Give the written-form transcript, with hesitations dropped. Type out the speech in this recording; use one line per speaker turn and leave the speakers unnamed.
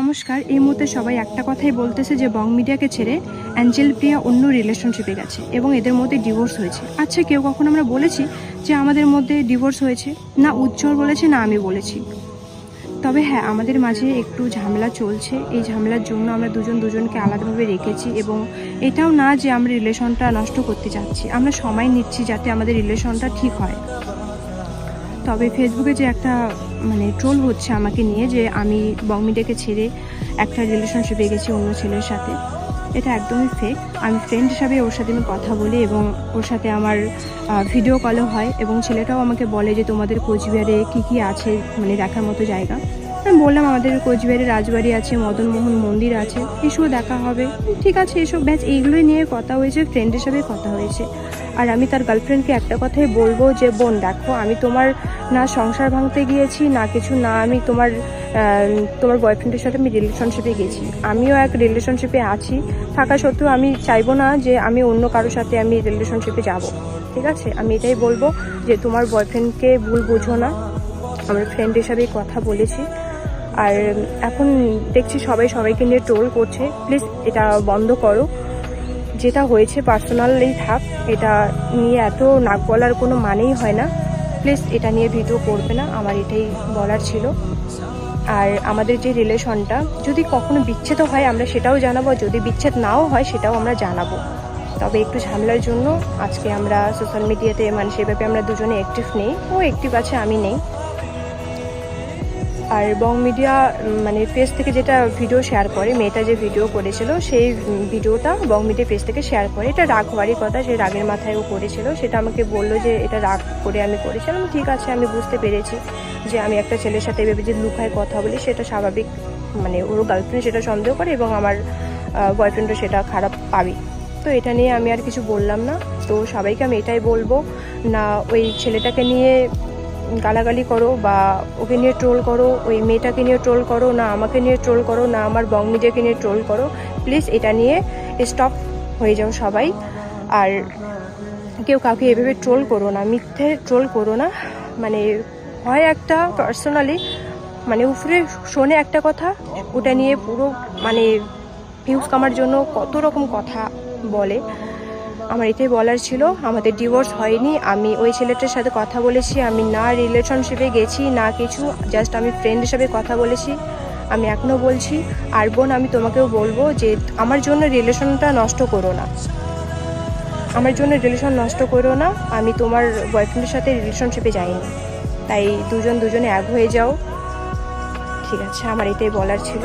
নমস্কার। এই মুহূর্তে সবাই একটা কথাই বলতেছে যে বং মিডিয়াকে ছেড়ে অ্যাঞ্জেল প্রিয়া অন্য রিলেশনশিপে গেছে এবং এদের মধ্যে ডিভোর্স হয়েছে। আচ্ছা, কেউ কখন আমরা বলেছি যে আমাদের মধ্যে ডিভোর্স হয়েছে? না উজ্জ্বল বলেছে, না আমি বলেছি। তবে হ্যাঁ, আমাদের মাঝে একটু ঝামেলা চলছে। এই ঝামেলার জন্য আমরা দুজনকে আলাদাভাবে রেখেছি এবং এটাও না যে আমরা রিলেশনটা নষ্ট করতে চাচ্ছি, আমরা সময় নিচ্ছি যাতে আমাদের রিলেশনটা ঠিক হয়। তবে ফেসবুকে যে একটা ট্রোল হচ্ছে আমাকে নিয়ে যে আমি বং মিডিয়াকে ছেড়ে একটা রিলেশনশিপে গেছি অন্য ছেলের সাথে, এটা একদমই ফেক। আমি ফ্রেন্ড হিসাবে ওর সাথে আমি কথা বলি এবং ওর সাথে আমার ভিডিও কলও হয় এবং ছেলেটাও আমাকে বলে যে তোমাদের কোচবিহারে কী আছে দেখার মতো জায়গা। আমি বললাম আমাদের কোচবিহারে রাজবাড়ি আছে, মদনমোহন মন্দির আছে, এসবও দেখা হবে। ঠিক আছে, এসব ব্যাচ এইগুলোই নিয়ে কথা হয়েছে, ফ্রেন্ড হিসাবে কথা হয়েছে। আর আমি তার গার্লফ্রেন্ডকে একটা কথাই বলবো যে বোন দেখো, আমি তোমার না সংসার ভাঙতে গিয়েছি না কিছু, না আমি তোমার বয়ফ্রেন্ডের সাথে আমি রিলেশনশিপে গেছি। আমিও এক রিলেশনশিপে আছি, থাকা সত্ত্বেও আমি চাইবো না যে আমি অন্য কারোর সাথে আমি রিলেশনশিপে যাব। ঠিক আছে, আমি এটাই বলবো যে তোমার বয়ফ্রেন্ডকে ভুল বোঝো না, আমার ফ্রেন্ড হিসাবেই কথা বলেছি। আর এখন দেখছি সবাইকে নিয়ে ট্রোল করছে, প্লিজ এটা বন্ধ করো। যেটা হয়েছে পার্সোনালি থাক, এটা নিয়ে এত নাক বলার কোনো মানেই হয় না। প্লিজ এটা নিয়ে ভিডিও করবে না, আমার এটাই বলার ছিল। আর আমাদের যে রিলেশনটা যদি কখনো বিচ্ছেদ হয় আমরা সেটাও জানাবো, যদি বিচ্ছেদ নাও হয় সেটাও আমরা জানাবো। তবে একটু ঝামেলার জন্য আজকে আমরা সোশ্যাল মিডিয়াতে সেভাবে আমরা দুজনে অ্যাক্টিভ নেই, ও অ্যাক্টিভ আছে, আমি নেই। আর বং মিডিয়া পেজ থেকে যেটা ভিডিও শেয়ার করে, মেয়েটা যে ভিডিও করেছিল সেই ভিডিওটা বং মিডিয়া পেজ থেকে শেয়ার করে। এটা রাগ হওয়ারই কথা, সেই রাগের মাথায় ও করেছিল। সেটা আমাকে বললো যে এটা রাগ করে আমি করেছিলাম। ঠিক আছে, আমি বুঝতে পেরেছি যে আমি একটা ছেলের সাথে ভেবে যে লুকায় কথা বলি সেটা স্বাভাবিক। ওর গার্লফ্রেন্ড সেটা সন্দেহ করে এবং আমার বয়ফ্রেন্ডও সেটা খারাপ পাবি। তো এটা নিয়ে আমি আর কিছু বললাম না। তো সবাইকে আমি এটাই বলবো, না ওই ছেলেটাকে নিয়ে গালাগালি করো বা ওকে নিয়ে ট্রোল করো, ওই মেয়েটাকে নিয়ে ট্রোল করো, না আমাকে নিয়ে ট্রোল করো, না আমার বং মিডিয়াকে নিয়ে ট্রোল করো। প্লিজ এটা নিয়ে স্টপ হয়ে যাও সবাই। আর কেউ কাউকে এভাবে ট্রোল করো না, মিথ্যে ট্রোল করো না। হয় একটা পার্সোনালি উপরে শোনে একটা কথা, ওটা নিয়ে পুরো ভিউজ কামার জন্য কত রকম কথা বলে। আমার এটাই বলার ছিল, আমাদের ডিভোর্স হয়নি। আমি ওই ছেলেটার সাথে কথা বলেছি, আমি না রিলেশনশিপে গেছি না কিছু, জাস্ট আমি ফ্রেন্ড হিসেবে কথা বলেছি। আমি এখনও বলছি। আর বোন, আমি তোমাকেও বলবো যে আমার জন্য রিলেশনটা নষ্ট করো না, আমার জন্য রিলেশন নষ্ট করো না। আমি তোমার বয়ফ্রেন্ডের সাথে রিলেশনশিপে যাইনি, তাই দুজনে এক হয়ে যাও। ঠিক আছে, আমার এটাই বলার ছিল।